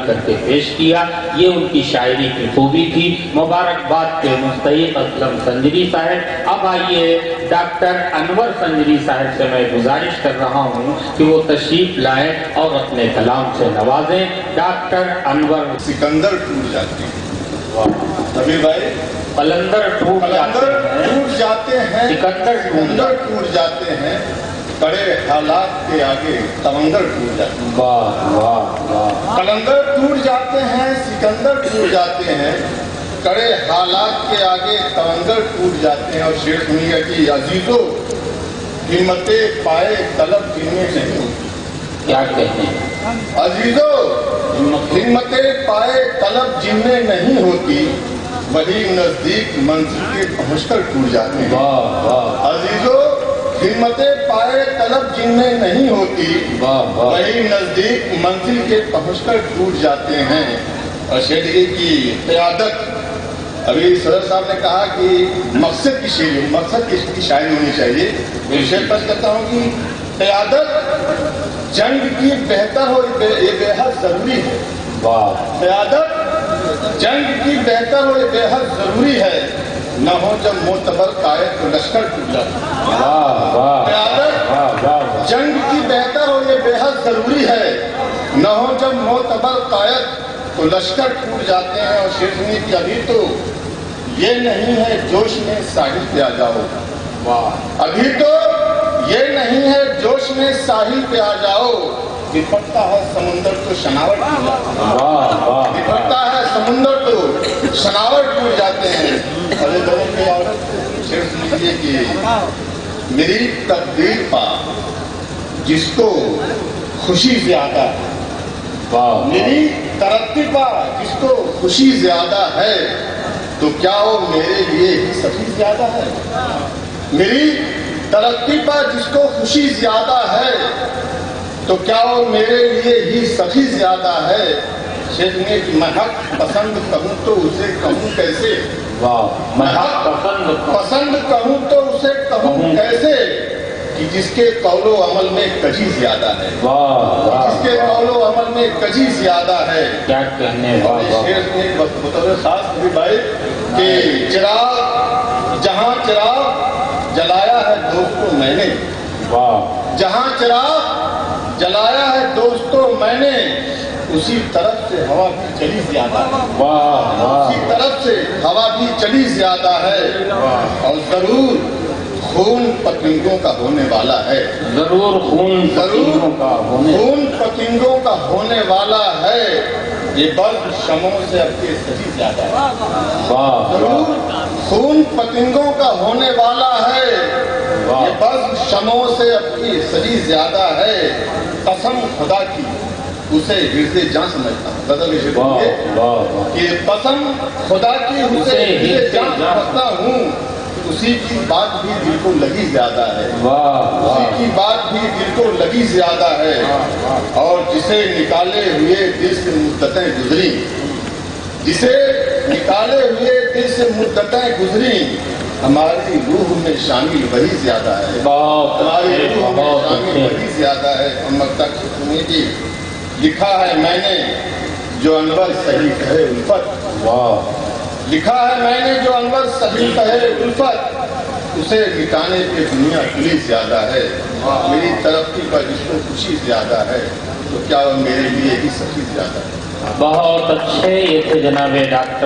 کر کے پیش کیا۔ یہ ان کی شاعری کی خوبی تھی۔ مبارکباد کے مستحق اسلم سنجری صاحب۔ اب آئیے ڈاکٹر انور سنجری صاحب سے میں گزارش کر رہا ہوں کہ وہ تشریف لائیں اور اپنے کلام سے نوازیں۔ ڈاکٹر انور۔ سکندر ٹوٹ جاتے ہیں حبیب بھائی، قلندر ٹوٹ جاتے ہیں، سکندر ٹوٹ جاتے ہیں، کڑے حالات کے آگے تمندر ٹوٹ جاتے ہیں۔ واہ واہ واہ۔ قلندر ٹوٹ جاتے ہیں، سکندر ٹوٹ جاتے ہیں، کڑے حالات کے آگے تمندر ٹوٹ جاتے ہیں۔ اور شعر سنیے گا کہ عزیزو ہمت پائے طلب جن میں نہیں ہوتی۔ کیا کہتے ہیں؟ عزیزو ہمت پائے طلب جن میں نہیں ہوتی، وہی نزدیک منزل کے پہنچ کر ٹوٹ جاتے ہیں۔ واہ واہ۔ عزیزو ہمت پائے طلب جن میں نہیں ہوتی، وہی نزدیک منزل کے پہنچ کر ٹوٹ جاتے ہیں۔ اور شعر کی قیادت، ابھی صدر صاحب نے کہا کہ مقصد کی شاعری ہونی چاہیے۔ میں شعر پیش کرتا ہوں کہ قیادت جنگ کی بہتر ہو، یہ بے حد ضروری ہے۔ واہ۔ قیادت جنگ کی بہتر ہو، یہ بے حد ضروری ہے، نہ ہو جب معتبر قائد تو لشکر ٹوٹ جاتا ہے۔ واہ واہ۔ قیادت جنگ کی بہتر ہو، یہ بے حد ضروری ہے، نہ ہو جب معتبر قائد تو لشکر ٹوٹ جاتے ہیں۔ اور شعر سنیے کہ ابھی تو یہ نہیں ہے جوش میں ساحل پہ آ جاؤ۔ واہ۔ ابھی تو یہ نہیں ہے جوش میں ساحل پہ آ جاؤ، لپٹتا ہے سمندر تو شناور ٹوٹ جاتے ہیں۔ واہ واہ۔ لپٹتا ہے سمندر تو شناور ٹوٹ جاتے ہیں۔ ارے دونوں کے عورت شعر سنیے کہ میری تقدیر پا جس کو خوشی زیادہ ہے، واہ۔ میری ترقی پا جس کو خوشی زیادہ ہے، تو کیا وہ میرے لیے ہی سخی زیادہ ہے؟ میری ترقی پا جس کو خوشی زیادہ ہے، تو کیا وہ میرے لیے ہی سخی زیادہ ہے؟ شعر میں کہ میں حق پسند کہوں تو اسے کہوں کیسے؟ واہ۔ میں حق پسند کہوں تو اسے کہوں کیسے، کہ جس کے قول و عمل میں کجی زیادہ ہے۔ واہ۔ جس کے قول و عمل میں کجی زیادہ ہے۔ کیا کہنے؟ واہ واہ۔ شعر میں بطور خاص بھی بھائی کہ چراغ جہاں چراغ جلایا ہے دوستو میں نے، واہ۔ جہاں چراغ جلایا ہے دوستو میں نے، اسی طرف سے ہوا بھی چلی زیادہ ہے۔ واہ واہ۔ اسی طرف سے ہوا بھی چلی زیادہ ہے۔ اور ضرور خون پتنگوں کا ہونے والا ہے۔ ضرور خون پتنگوں کا ہونے۔ خون پتنگوں کا ہونے والا ہے، یہ برف شموں سے اب کے سجی زیادہ ہے۔ واہ۔ ضرور خون پتنگوں کا ہونے والا ہے، یہ برف شموں سے اب کی سجی زیادہ ہے۔ قسم خدا کی اسے حرز جاں سمجھتا ہوں۔ کہ قسم خدا کی اسے حرز جاں سمجھتا ہوں، اسی کی بات بھی دل کو لگی زیادہ ہے۔ اسی کی بات بھی دل کو لگی زیادہ ہے۔ اور جسے نکالے ہوئے دل سے مدتیں گزری، جسے نکالے ہوئے دل سے مدتیں گزری، ہماری روح میں شامل وہی زیادہ ہے۔ ہماری روح میں شامل وہی زیادہ ہے۔ محمد تک سنیے کہ لکھا ہے میں نے جو انور صحیح کہے الفت، لکھا ہے میں نے جو انور صحیح کہے الفت، اسے مٹانے پہ دنیا تلی زیادہ ہے۔ میری ترقی پر جس کو خوشی زیادہ ہے، تو کیا وہ میرے لیے ہی سخی زیادہ ہے؟ بہت اچھے۔ یہ تھے جناب ڈاکٹر